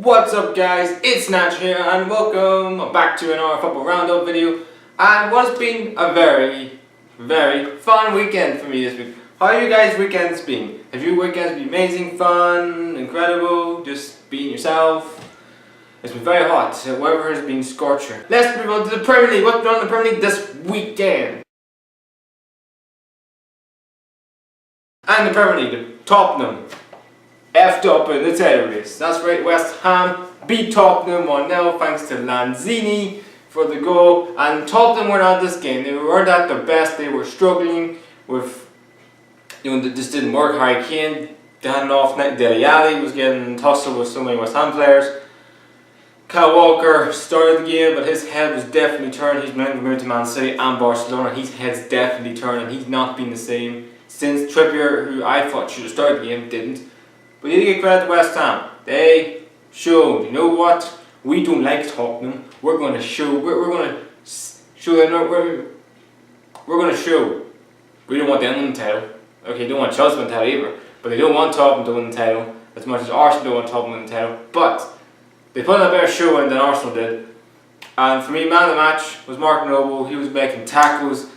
What's up guys, it's Natch here and welcome back to another football roundup video. And what's been a very fun weekend for me this week. How are you guys' weekends been? Have your weekends been amazing, fun, incredible, just being yourself? It's been very hot, the weather has been scorching. Let's move on to the Premier League. What's been on the Premier League this weekend? And the Premier League, Tottenham effed up in the title race. That's right, West Ham beat Tottenham 1-0 thanks to Lanzini for the goal. And Tottenham were not this game. They weren't at their best. They were struggling with, this didn't work. Harry Kane, they had an off night. Dele Alli was getting tussled with so many West Ham players. Kyle Walker started the game, but his head was definitely turned. He's been moved to Man City and Barcelona. His head's definitely turned, and he's not been the same since Trippier, who I thought should have started the game, didn't. But you need to give credit to West Ham. They showed, you know what? We don't like Tottenham. We're going to show. We're going to show them. We're going to show. We don't want them to win the title. Okay, they don't want Chelsea to win the title either. But they don't want Tottenham to win the title as much as Arsenal don't want Tottenham to win the title. But they put in a better show than Arsenal did. And for me, man of the match was Mark Noble. He was making tackles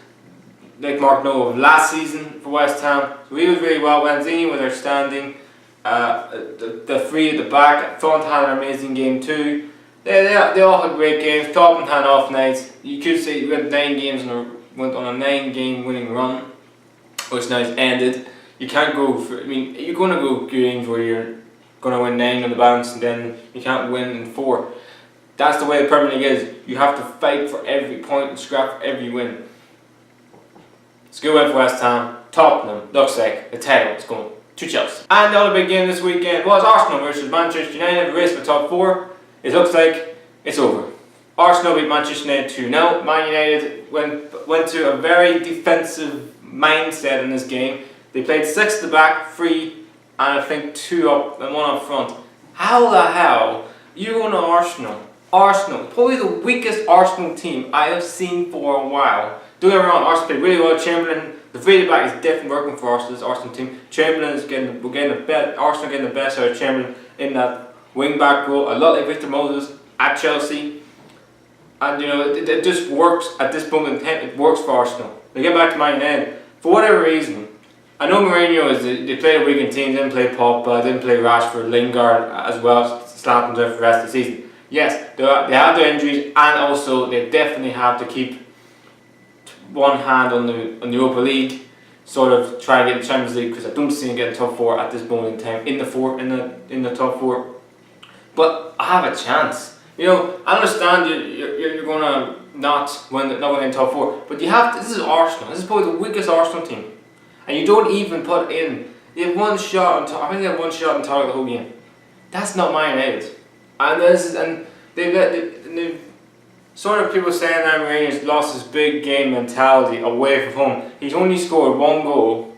like Mark Noble of last season for West Ham. So he was really well. Lanzini was outstanding. The three at the back, Front had an amazing game too. They all had great games. Tottenham had off nights. You could say we had 9 games and went on a 9-game winning run, which now is ended. You can't go for. I mean, you're going to go games where you're going to win 9 on the bounce and then you can't win in 4. That's the way the Premier League is. You have to fight for every point and scrap for every win. It's a good win for West Ham. Tottenham looks like the title is going to Chelsea. And the other big game this weekend was Arsenal versus Manchester United, race for top 4. It looks like it's over. Arsenal beat Manchester United 2-0. Man United went to a very defensive mindset in this game. They played 6 at the back, 3, and I think 2 up and 1 up front. How the hell you going to Arsenal? Arsenal, probably the weakest Arsenal team I have seen for a while. Don't get me wrong, Arsenal played really well. Chamberlain, the three back is definitely working for this Arsenal team. Chamberlain is Arsenal getting the best out of Chamberlain in that wing back role. A lot like Victor Moses at Chelsea, and it just works at this moment in time. It works for Arsenal. They get back to Man United for whatever reason. I know MOURINHO they played a weekend team, didn't play Pogba, didn't play Rashford, Lingard as well, slapped them for the rest of the season. Yes, they have their injuries, and also they definitely have to keep one hand on the Europa League, sort of try to get the Champions League, because I don't see them getting top 4 at this moment in time in the top 4. But I have a chance. I understand you're gonna not win in top 4, but you have to. This is Arsenal. This is probably the weakest Arsenal team, and you don't even put in. They have one shot on target. I think they have one shot on target the whole game. That's not Man United. And they've sort of people saying that Mourinho's lost his big game mentality away from home. He's only scored 1 goal,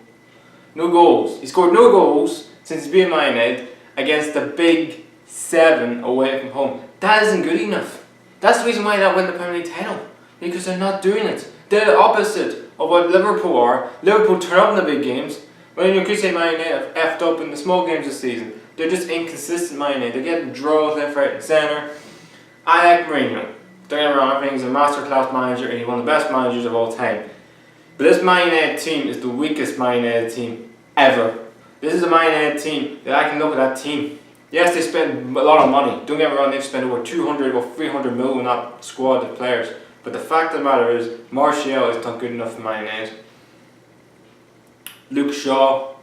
no goals. He scored no goals since he's been Man United against the big 7 away from home. That isn't good enough. That's the reason why they don't win the Premier League title, because they're not doing it. They're the opposite of what Liverpool are. Liverpool turn up in the big games. When you could say Man United have effed up in the small games this season. They're just inconsistent Man United. They're getting draws left, right and centre. I like Mourinho. Don't get me wrong, I think he's a masterclass manager and he's one of the best managers of all time. But this Man United team is the weakest Man United team ever. This is a Man United team that I can look at that team. Yes, they spend a lot of money. Don't get me wrong, they've spent over 200 or 300 million on that squad of players. But the fact of the matter is, Martial is not good enough for Man United. Luke Shaw,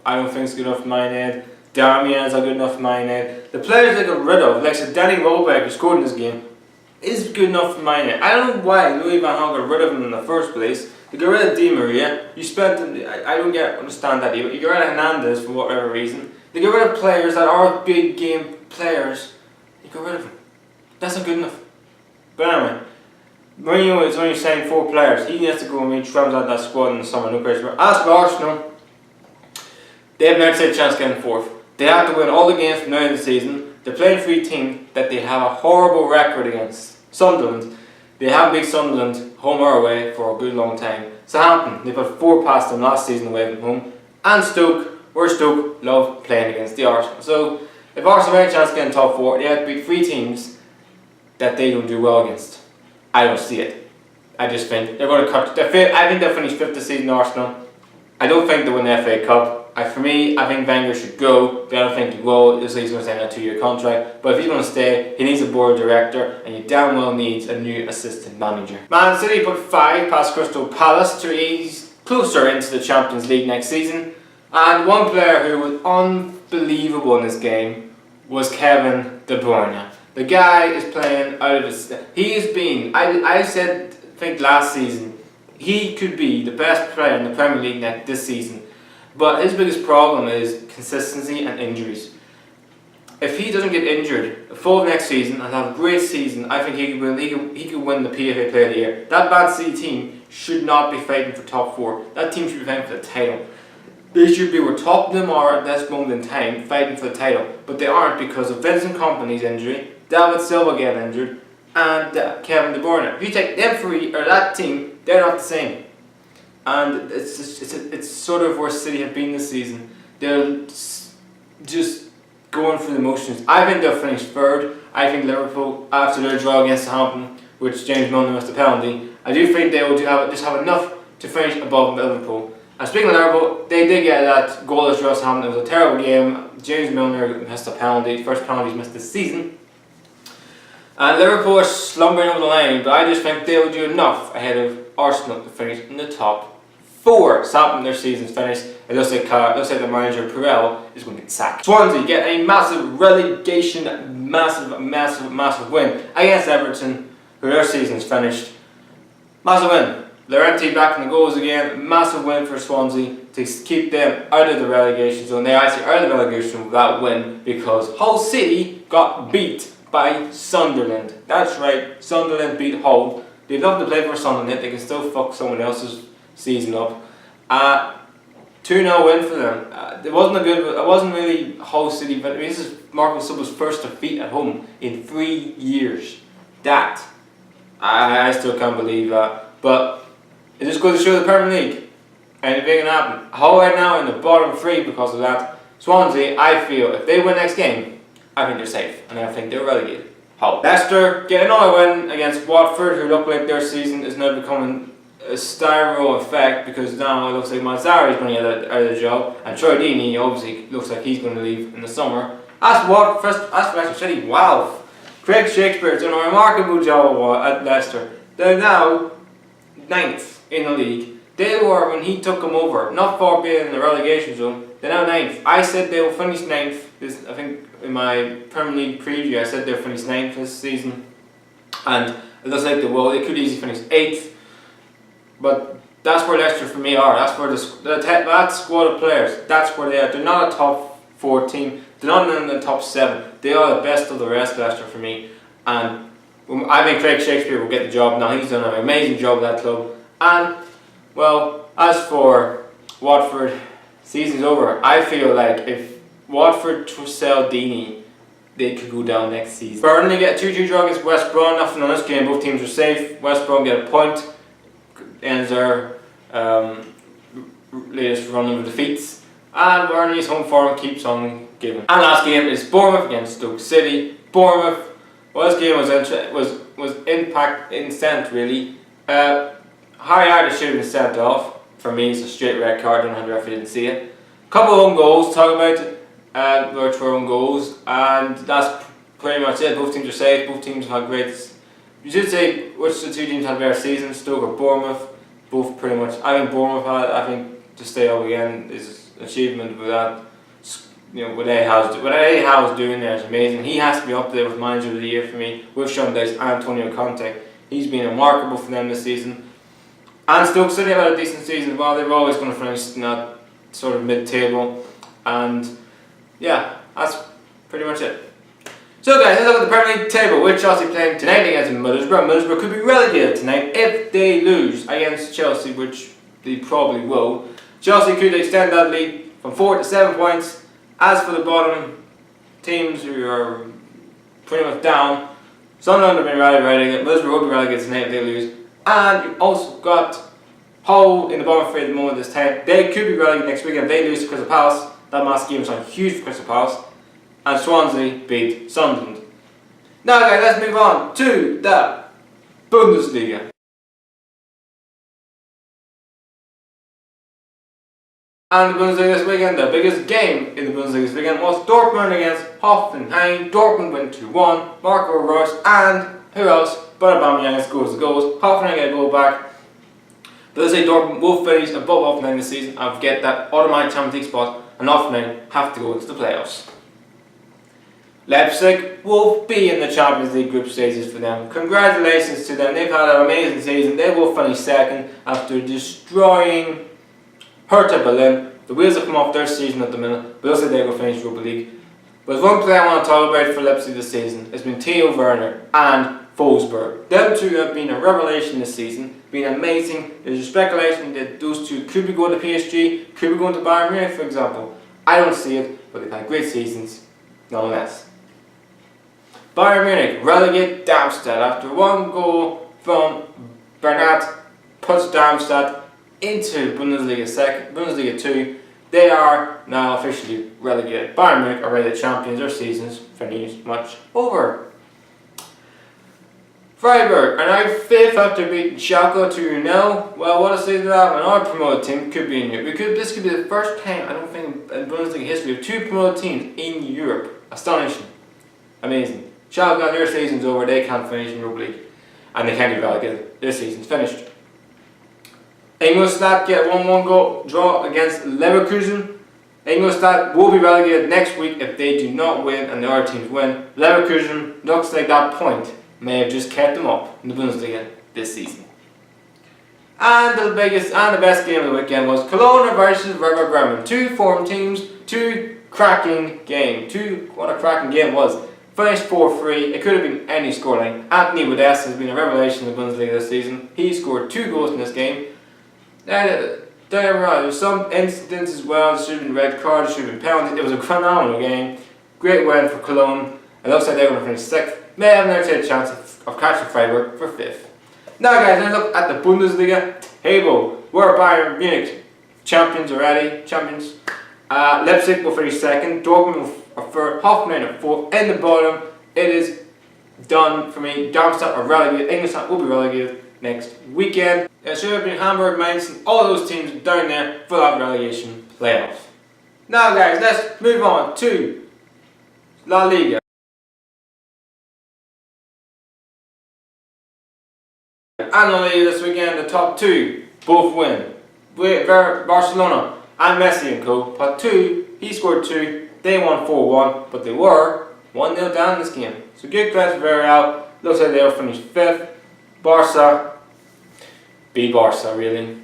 I don't think is good enough for Man United. Darmian is not good enough for Man United. The players they got rid of, like Danny Welbeck, who scored in this game, is good enough for Man United. I don't know why Louis van Gaal got rid of him in the first place. You got rid of Di Maria. You spent. I don't understand that either. You got rid of Hernandez for whatever reason. They got rid of players that are big game players. You got rid of them. That's not good enough. But anyway, Mourinho is only signing 4 players. He needs to go and reach rounds out that squad in the summer. No pressure. As for Arsenal, they have an outside chance getting 4th. They have to win all the games from now in the season. They're playing a free team that they have a horrible record against. Sunderland. They haven't beat Sunderland home or away for a good long time. Southampton, they put 4 past them last season away from home. And Stoke, where Stoke love playing against the Arsenal. So If Arsenal have any chance to get in top 4, they have to beat 3 teams that they don't do well against. I don't see it. I just think they're going to cut. I think they'll finish 5th this season, Arsenal. I don't think they'll win the FA Cup. For me, I think Wenger should go, but I don't think he will. He's going to sign a 2-year contract. But if he's going to stay, he needs a board director, and he damn well needs a new assistant manager. Man City put 5 past Crystal Palace to ease closer into the Champions League next season. And one player who was unbelievable in this game was Kevin De Bruyne. The guy is playing out of his... He has been... I think last season, he could be the best player in the Premier League this season. But his biggest problem is consistency and injuries. If he doesn't get injured full next season and have a great season, I think he could win the PFA Player of the Year. That Man City team should not be fighting for top 4. That team should be fighting for the title. They should be where Tottenham are at this moment in time, fighting for the title. But they aren't because of Vincent Kompany's injury, David Silva getting injured, and Kevin De Bruyne. If you take them 3 or that team, they're not the same. And it's sort of where City have been this season. They're just going through the motions. I think they'll finish 3rd. I think Liverpool, after their draw against Southampton, which James Milner missed a penalty, I do think they will just have enough to finish above Liverpool. And speaking of Liverpool, they did get that goalless draw Southampton. It was a terrible game. James Milner missed a penalty, first penalty he's missed this season. And Liverpool are slumbering over the line, but I just think they will do enough ahead of Arsenal to finish in the top 4. Southampton, their season's finished. It looks like the manager Perel is going to get sacked. Swansea get a massive relegation, massive win against Everton, who their season's finished. Massive win. Llorente back in the goals again. Massive win for Swansea to keep them out of the relegation zone. They actually out of the relegation with that win because Hull City got beat by Sunderland. That's right, Sunderland beat Hull. They love to play for Sunderland. They can still fuck someone else's season up. 2-0 win for them. It wasn't really Hull City, but this is Marco Silva's first defeat at home in 3 years. That I still can't believe that. But it just goes to show the Premier League. Anything can happen. Hull right now in the bottom 3 because of that. Swansea, I feel if they win next game, I think they're safe, and I think they're relegated. Hull. Leicester get another win against Watford, who look like their season is now becoming a styro effect because now it looks like Mazzarri is going to get out of the job, and Troy Deeney obviously looks like he's going to leave in the summer. As for Leicester City, wow, Craig Shakespeare has done a remarkable job at Leicester. They're now 9th in the league. They were, when he took them over, not far being in the relegation zone. They're now 9th. I said they will finish 9th. I think in my Premier League preview I said they'll finish 9th this season, and it looks like they will. They could easily finish 8th. But that's where Leicester for me are. That's where that squad of players, that's where they are. They're not a top 4 team. They're not in the top 7. They are the best of the rest, Leicester, for me. And I think Craig Shakespeare will get the job now. He's done an amazing job with that club. And, well, as for Watford, season's over. I feel like if Watford sell Deeney, they could go down next season. Burnley get a 2-2 draw against West Brom. Nothing on this game. Both teams are safe. West Brom get a point. Ends their latest run of defeats, and Burnley's home form keeps on giving. And last game is Bournemouth against Stoke City. Bournemouth, well, this game was impact instant really. Harry Arter should have been sent off. For me, it's a straight red card. I don't know how the referee didn't see it. Couple of own goals. Talk about it. Worked for own goals, and that's pretty much it. Both teams are safe. Both teams have had great. You should say which the 2 teams had better seasons, Stoke or Bournemouth. Both pretty much. I think Bournemouth had. I think to stay up again is an achievement with that. You know what Howe's doing there is amazing. He has to be up there with Manager of the Year for me. With Sean Dyche and Antonio Conte. He's been remarkable for them this season. And Stoke City have had a decent season. Well, they're always going to finish in that sort of mid-table. And yeah, that's pretty much it. So guys, let's look at the Premier League table with Chelsea playing tonight against Middlesbrough. Middlesbrough could be relegated tonight if they lose against Chelsea, which they probably will. Chelsea could extend that lead from 4 to 7 points. As for the bottom teams who are pretty much down, Sunderland have been relegated. Middlesbrough will be relegated tonight if they lose. And you've also got Hull in the bottom 3 at the moment this time. They could be relegated next weekend if they lose to Crystal Palace. That massive game is on huge for Crystal Palace. and Swansea beat Sunderland. Now guys, let's move on to the Bundesliga. And the Bundesliga this weekend, the biggest game in the Bundesliga this weekend was Dortmund against Hoffenheim. Dortmund went 2-1, Marco Reus and who else but Aubameyang scores the goals. Hoffenheim get a goal back. But let's say Dortmund will finish above Hoffenheim this season and get that automatic Champions League spot, and Hoffenheim have to go into the playoffs. Leipzig will be in the Champions League group stages for them. Congratulations to them, they've had an amazing season. They will finish second after destroying Hertha Berlin. The wheels have come off their season at the minute, but also they will finish Europa League. But there's one player I want to talk about for Leipzig this season. It's been Theo Werner and Forsberg. Them two have been a revelation this season, been amazing. There's speculation that those two could be going to PSG, could be going to Bayern Munich for example. I don't see it, but they've had great seasons nonetheless. Bayern Munich relegate Darmstadt after one goal from Bernat puts Darmstadt into Bundesliga 2. They are now officially relegated. Bayern Munich are already champions. Their season's finished much over. Freiburg are now 5th after beating Schalke 2-0. Well, what a season that another promoted team could be in Europe. This could be the first time, I don't think, in Bundesliga history of 2 promoted teams in Europe. Astonishing. Amazing. Schalke, their season's over. They can't finish in Europa League. And they can't be relegated. Their season's finished. Ingolstadt get a 1-1 goal draw against Leverkusen. Ingolstadt will be relegated next week if they do not win and the other teams win. Leverkusen looks like that point may have just kept them up in the Bundesliga this season. And the biggest and the best game of the weekend was Cologne versus Werder Bremen. 2 form teams, 2 cracking game. What a cracking game it was. Finished 4-3. It could have been any scoreline. Anthony Modeste has been a revelation in the Bundesliga this season. He scored 2 goals in this game. There's some incidents as well. There should have been red cards, there should have been penalties. It was a phenomenal game. Great win for Cologne. It looks like they're going to finish 6th. May have another chance of catching Freiburg for 5th. Now guys, let's look at the Bundesliga table. We're Bayern Munich champions already. Leipzig will finish 2nd. Dortmund are 3rd. Hoffenheim are 4th. In the bottom, it is done for me. Darmstadt are relegated. Ingolstadt will be relegated next weekend. It should have been Hamburg, Mainz, and all those teams down there for that relegation playoff. Now guys, let's move on to La Liga. And La Liga this weekend, the top 2 both win. Barcelona and Messi and co. Pot 2, he scored 2, they won 4-1, but they were 1-0 down in this game. So good play for Villarreal. Looks like they'll finish 5th. Barca beat Barca really.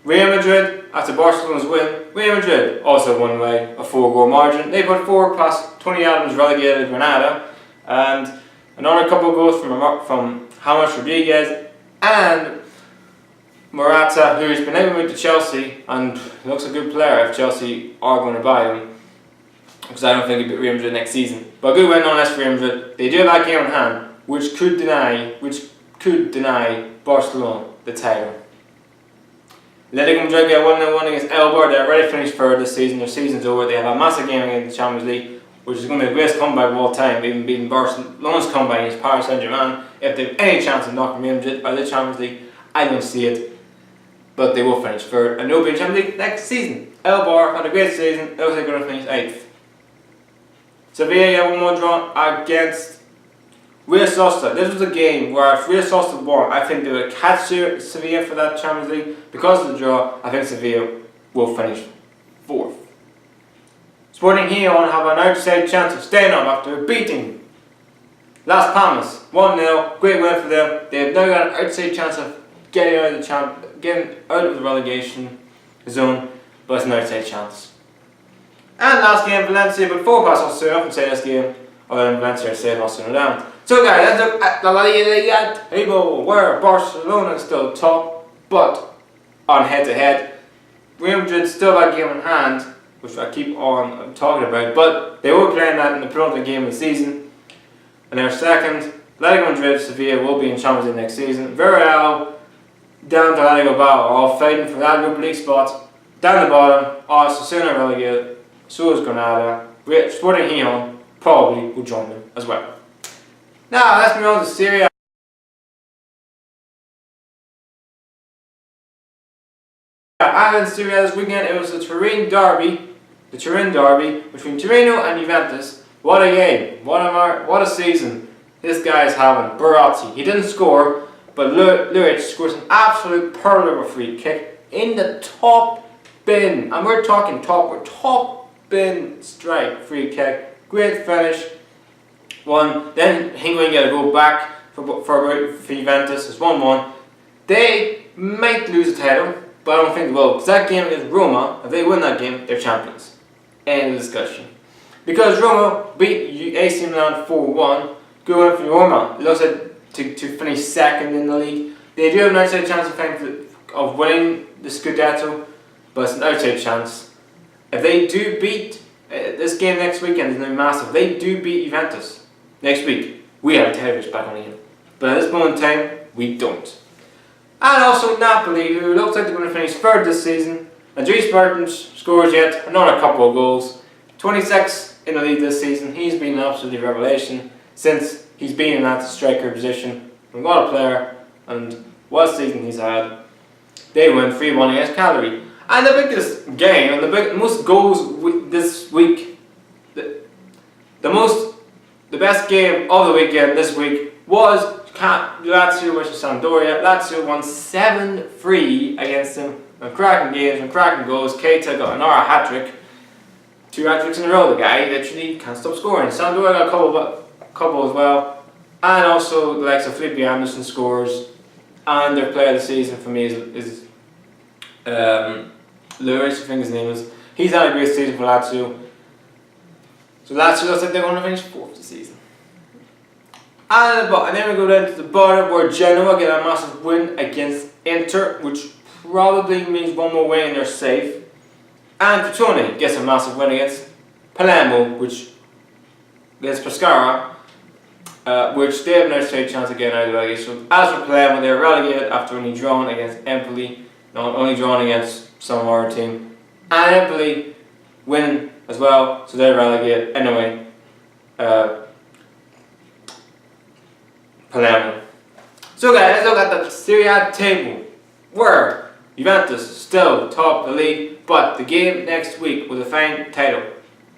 Real Madrid, after Barcelona's win, Real Madrid also won by a 4-goal margin. They put 4 past Tony Adams' relegated Granada, and another couple of goals from James Rodriguez and Morata, who's been able to move to Chelsea and looks a good player if Chelsea are going to buy him, because I don't think he'll beat Real Madrid next season. But a good win nonetheless for Real Madrid. They do have that game in hand, which could deny Barcelona the title. Atletico Madrid get 1-1 against Elbar. They're already finished 3rd this season. Their season's over. They have a massive game against the Champions League, which is going to be the greatest comeback of all time, even beating Barcelona's comeback against Paris Saint-Germain. If they have any chance of knocking Real Madrid out of the Champions League, I don't see it. But they will finish 3rd and they'll be in Champions League next season. Elbar had a great season. It looks like they're going to finish 8th. Sevilla get 1-1 draw against Real Sociedad. This was a game where if Real Sociedad won, I think they would catch Sevilla for that Champions League. Because of the draw, I think Sevilla will finish 4th. Sporting Gijón have an outside chance of staying up after beating Las Palmas 1-0. Great win for them. They have now got an outside chance of getting out of the relegation zone, but it's an outside chance. And last game, Valencia, but 4 passes soon up and say this game. Other than Valencia are saying also down. So guys, let's look at the La Liga table, where Barcelona is still top, but on head-to-head. Real Madrid still got a game in hand, which I keep on talking about, but they will be playing that in the penultimate game of the season. And they're 2nd. Atletico Madrid, Sevilla will be in Champions League next season. Villarreal, down to Atletico Bilbao, are all fighting for that Europa League spot. Down the bottom, Osasuna relegated, so is Granada, MOURINHO probably will join them as well. Now let's move on to Serie A. And in Serie A this weekend, it was the Turin derby between Torino and Juventus. What a game! What a season this guy is having. Verratti, he didn't score, but Luric scores an absolute pearl of a free kick in the top bin, and we're talking top bin strike free kick. Great finish. One. Then Higuain got to go back for Juventus. It's 1-1. They might lose the title, but I don't think they will, because that game against Roma, if they win that game, they're champions. End of discussion. Because Roma beat AC Milan 4-1, good win for Roma. It looks like to finish second in the league. They do have an outside chance of winning the Scudetto, but it's an outside chance. If they do beat this game next weekend, is now massive. If they do beat Juventus next week, we have a title back on again. But at this moment in time, we don't. And also Napoli, who looks like they're going to finish third this season. Andres Mertens scores yet another couple of goals. 26 in the league this season. He's been an absolute revelation since he's been in that striker position. What a player, and what a season he's had. They win 3-1 against Cagliari. And the biggest game and the most goals this week, the best game of the weekend this week was Lazio versus Sampdoria. Lazio won 7-3 against them. And cracking games and cracking goals. Keita got another hat-trick. 2 hat-tricks in a row. The guy literally can't stop scoring. Sampdoria got a couple as well. And also the likes of Felipe Anderson scores. And their player of the season for me is Luric, I think his name is. He's had a great season for Lazio. So Lazio looks like they're going to finish 4th this season. And then we go down to the bottom where Genoa get a massive win against Inter, which probably means one more win and they're safe. And Crotone gets a massive win against Palermo, which against Pescara, which they have an outside chance of getting out of the relegation. As for Palermo, they're relegated after only drawing against Empoli, not only drawing against some other team. And Empoli win as well, so they're relegated anyway. Palermo. So guys, let's look at the Serie A table, where Juventus is still top of the league, but the game next week will define title.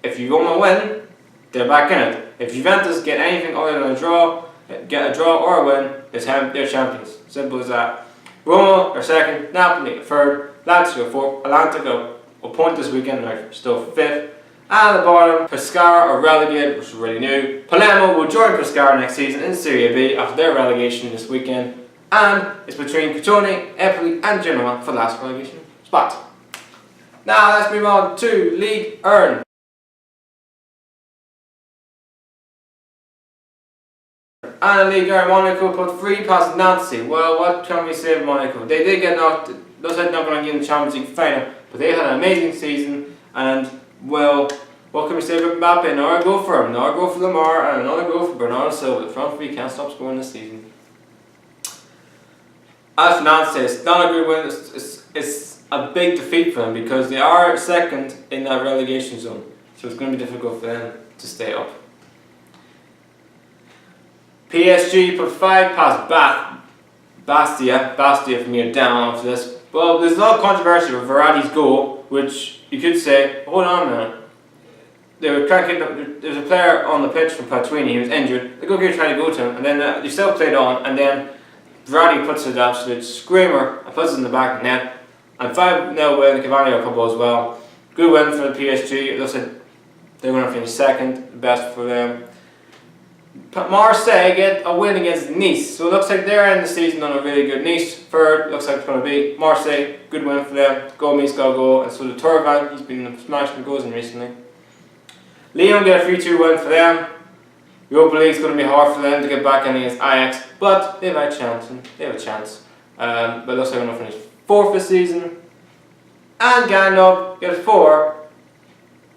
If you want to win, they're back in it. If Juventus get anything other than a draw, or a win, they're champions. Simple as that. Roma are second, Napoli third, Lazio fourth, Atalanta got a point this weekend, they're still fifth. And at the bottom, Pescara are relegated, which is really new. Palermo will join Pescara next season in Serie B after their relegation this weekend. And it's between Crotone, Empoli and Genoa for the last relegation spot. Now let's move on to League Earn. And in League Earn, Monaco put 3 past Nancy. Well, what can we say of Monaco? They did get knocked, looks like they're not going to get in the Champions League final, but they had an amazing season. And well, what can we say about Mbappe? Another goal for him, another goal for Lamar, and another goal for Bernardo Silva. The front three can't stop scoring this season. As for Nancy, it's not a good win. It's a big defeat for them because they are second in that relegation zone. So it's going to be difficult for them to stay up. PSG put 5 past Bastia from here down after this. Well, there's a lot of controversy with Verratti's goal, which you could say, hold on a minute. They were cracking up. There's a player on the pitch from Patuini, he was injured. The goalkeeper tried to go to him, and then they still played on, and then Verratti puts it absolute screamer and puts it in the back of the net. And 5-0 win, Cavani got a couple as well. Good win for the PSG. It looks like they're going to finish second, best for them. Marseille get a win against Nice, so it looks like they're in the season on a really good. Nice third, looks like it's going to be Marseille, good win for them. Gomes got a goal, and so the Turvan, he's been smashing goals in recently. Lyon get a 3-2 win for them. Europa League's going to be hard for them to get back in against Ajax, but they have a chance. But it looks like they're going to finish 4th this season. And Gandalf get a 4.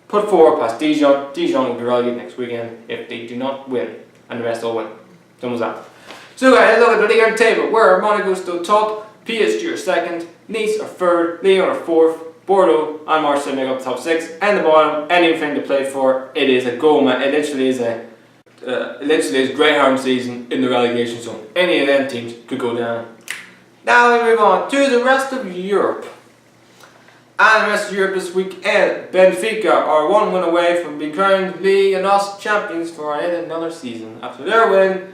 Put 4 past Dijon. Dijon will be relegated next weekend if they do not win. And the rest all win. Done with that. So guys, let's look at the League Earn table where Monaco is still top, PSG are second, Nice are third, Lyon are fourth, Bordeaux and Marseille make up the top 6, and the bottom, anything to play for, it is a goal, man. It literally is greyhound season in the relegation zone. Any of them teams could go down. Now we move on to the rest of Europe. And the rest of Europe this weekend, Benfica are 1 win away from being crowned Ligue 1 champions for yet another season. After their win,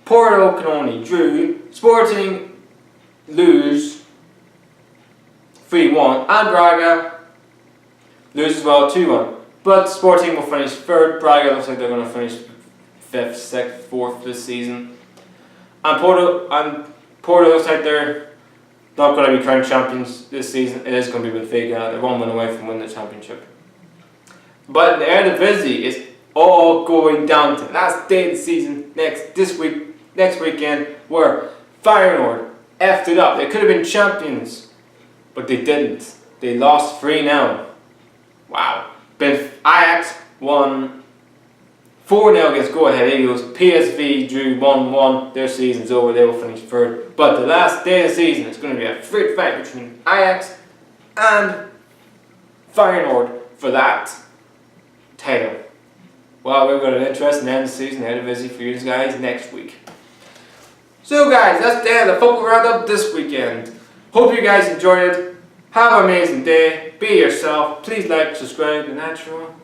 Porto can only drew, Sporting lose 3-1, and Braga lose as well 2-1. But Sporting will finish 3rd, Braga looks like they're going to finish 5th, 6th, 4th this season. And Porto looks like they're not going to be crowned champions this season. It is going to be Benfica. They're 1 win away from winning the championship. But the Eredivisie is all going down to the last day of the season next weekend, where Feyenoord effed it up. They could have been champions, but they didn't. They lost 3-0. Wow. Ajax won 4-0 against Go Ahead Eagles. PSV drew 1-1. Their season's over. They will finish 3rd. But the last day of the season, it's going to be a free fight between Ajax and Feyenoord for that title. Well, we've got an interesting end of the season Eredivisie for you guys next week. So guys, that's the end of the football roundup this weekend. Hope you guys enjoyed it. Have an amazing day. Be yourself. Please like, subscribe, and natural.